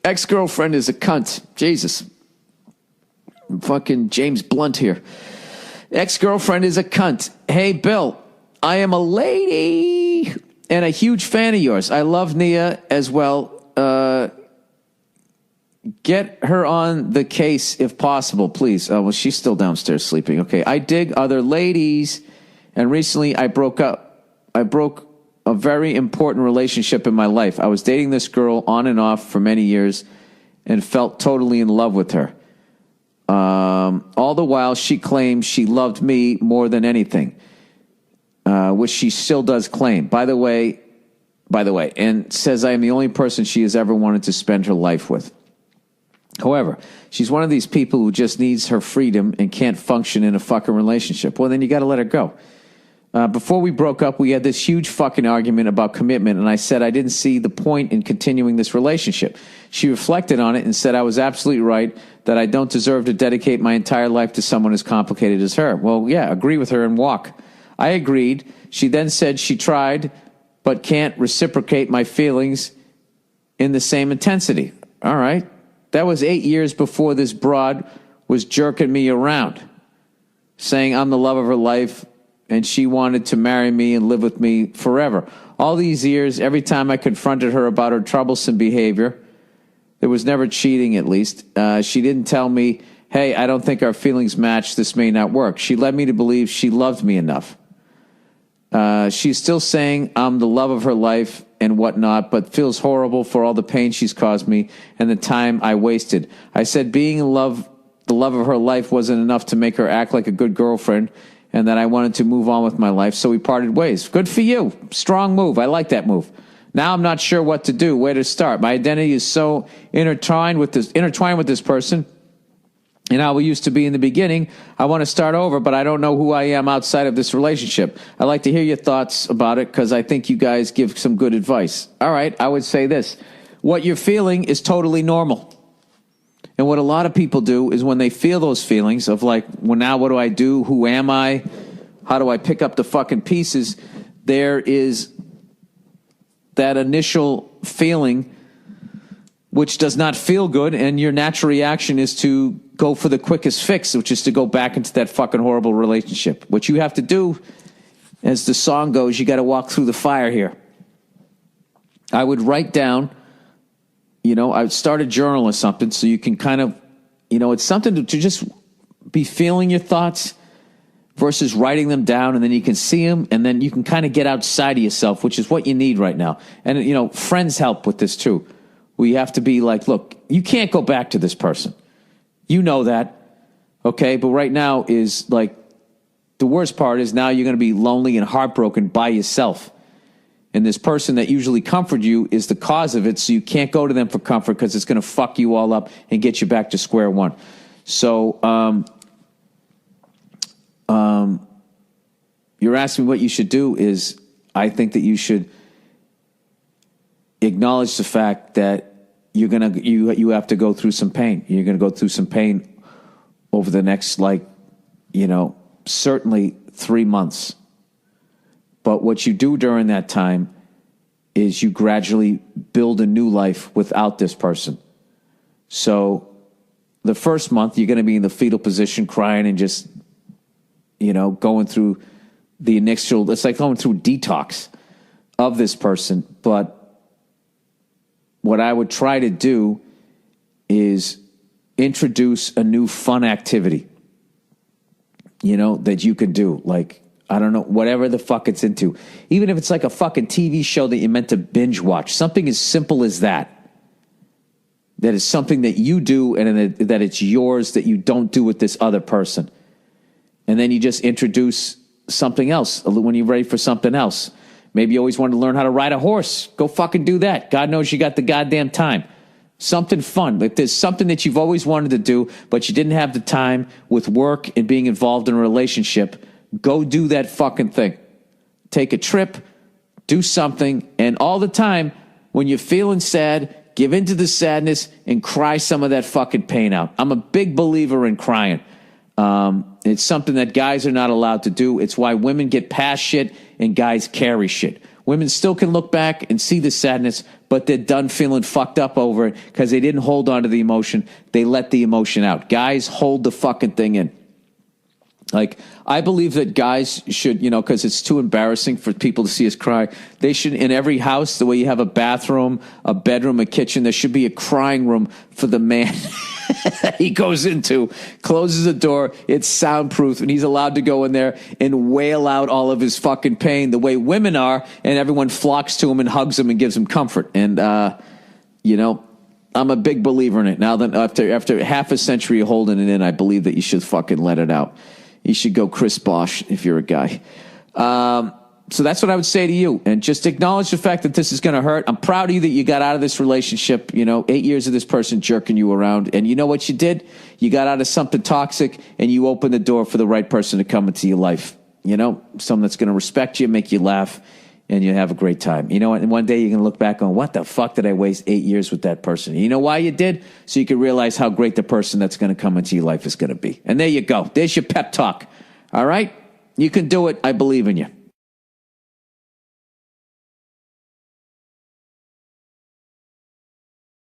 Ex-girlfriend is a cunt. Jesus. Fucking James Blunt here. Ex-girlfriend is a cunt. Hey, Bill, I am a lady and a huge fan of yours. I love Nia as well. Get her on the case if possible, please. Oh, well, she's still downstairs sleeping. Okay. I dig other ladies, and recently I broke up. I broke a very important relationship in my life. I was dating this girl on and off for many years and felt totally in love with her. All the while, she claimed she loved me more than anything, which she still does claim. By the way, and says I am the only person she has ever wanted to spend her life with. However, she's one of these people who just needs her freedom and can't function in a fucking relationship. Well, then you got to let her go. Before we broke up, we had this huge fucking argument about commitment, and I said I didn't see the point in continuing this relationship. She reflected on it and said I was absolutely right, that I don't deserve to dedicate my entire life to someone as complicated as her. Well, yeah, agree with her and walk. I agreed. She then said she tried, but can't reciprocate my feelings in the same intensity. All right. That was 8 years before this broad was jerking me around, saying I'm the love of her life, and she wanted to marry me and live with me forever. All these years, every time I confronted her about her troublesome behavior, there was never cheating at least, she didn't tell me, hey, I don't think our feelings match, this may not work. She led me to believe she loved me enough. She's still saying I'm the love of her life and whatnot, but feels horrible for all the pain she's caused me and the time I wasted. I said being in love, the love of her life, wasn't enough to make her act like a good girlfriend, and that I wanted to move on with my life, so we parted ways. Good for you. Strong move. I like that move. Now I'm not sure what to do, where to start. My identity is so intertwined with this person, and how we used to be in the beginning. I want to start over, but I don't know who I am outside of this relationship. I'd like to hear your thoughts about it, because I think you guys give some good advice. All right, I would say this. What you're feeling is totally normal. And what a lot of people do is when they feel those feelings of like, well, now what do I do? Who am I? How do I pick up the fucking pieces? There is that initial feeling which does not feel good, and your natural reaction is to go for the quickest fix, which is to go back into that fucking horrible relationship. What you have to do, as the song goes, you got to walk through the fire here. I would write down, I would start a journal or something so you can kind of, it's something to just be feeling your thoughts versus writing them down, and then you can see them, and then you can kind of get outside of yourself, which is what you need right now. And, friends help with this too. We have to be like, look, you can't go back to this person. You know that, okay? But right now is like, the worst part is now you're going to be lonely and heartbroken by yourself. And this person that usually comforted you is the cause of it, so you can't go to them for comfort because it's going to fuck you all up and get you back to square one. So you're asking what you should do is, I think that you should acknowledge the fact that you have to go through some pain. You're going to go through some pain over the next, certainly 3 months. But what you do during that time is you gradually build a new life without this person. So the first month, you're going to be in the fetal position, crying and just, going through the initial, it's like going through detox of this person. But what I would try to do is introduce a new fun activity, that you could do. Like, I don't know, whatever the fuck it's into. Even if it's like a fucking TV show that you're meant to binge watch. Something as simple as that. That is something that you do and that it's yours that you don't do with this other person. And then you just introduce something else when you're ready for something else. Maybe you always wanted to learn how to ride a horse. Go fucking do that. God knows you got the goddamn time. Something fun. If there's something that you've always wanted to do, but you didn't have the time with work and being involved in a relationship, go do that fucking thing. Take a trip, do something, and all the time, when you're feeling sad, give into the sadness and cry some of that fucking pain out. I'm a big believer in crying. It's something that guys are not allowed to do. It's why women get past shit and guys carry shit. Women still can look back and see the sadness, but they're done feeling fucked up over it because they didn't hold on to the emotion. They let the emotion out. Guys, hold the fucking thing in. Like, I believe that guys should, because it's too embarrassing for people to see us cry. They should, in every house, the way you have a bathroom, a bedroom, a kitchen, there should be a crying room for the man. He goes into, closes the door, it's soundproof, and he's allowed to go in there and wail out all of his fucking pain the way women are, and everyone flocks to him and hugs him and gives him comfort. And, I'm a big believer in it. Now that after half a century of holding it in, I believe that you should fucking let it out. You should go Chris Bosh if you're a guy. So that's what I would say to you. And just acknowledge the fact that this is going to hurt. I'm proud of you that you got out of this relationship, 8 years of this person jerking you around. And you know what you did? You got out of something toxic and you opened the door for the right person to come into your life. Someone that's going to respect you, make you laugh, and you have a great time. And one day you're going to look back on, what the fuck did I waste 8 years with that person? You know why you did? So you can realize how great the person that's going to come into your life is going to be. And there you go. There's your pep talk. All right? You can do it. I believe in you.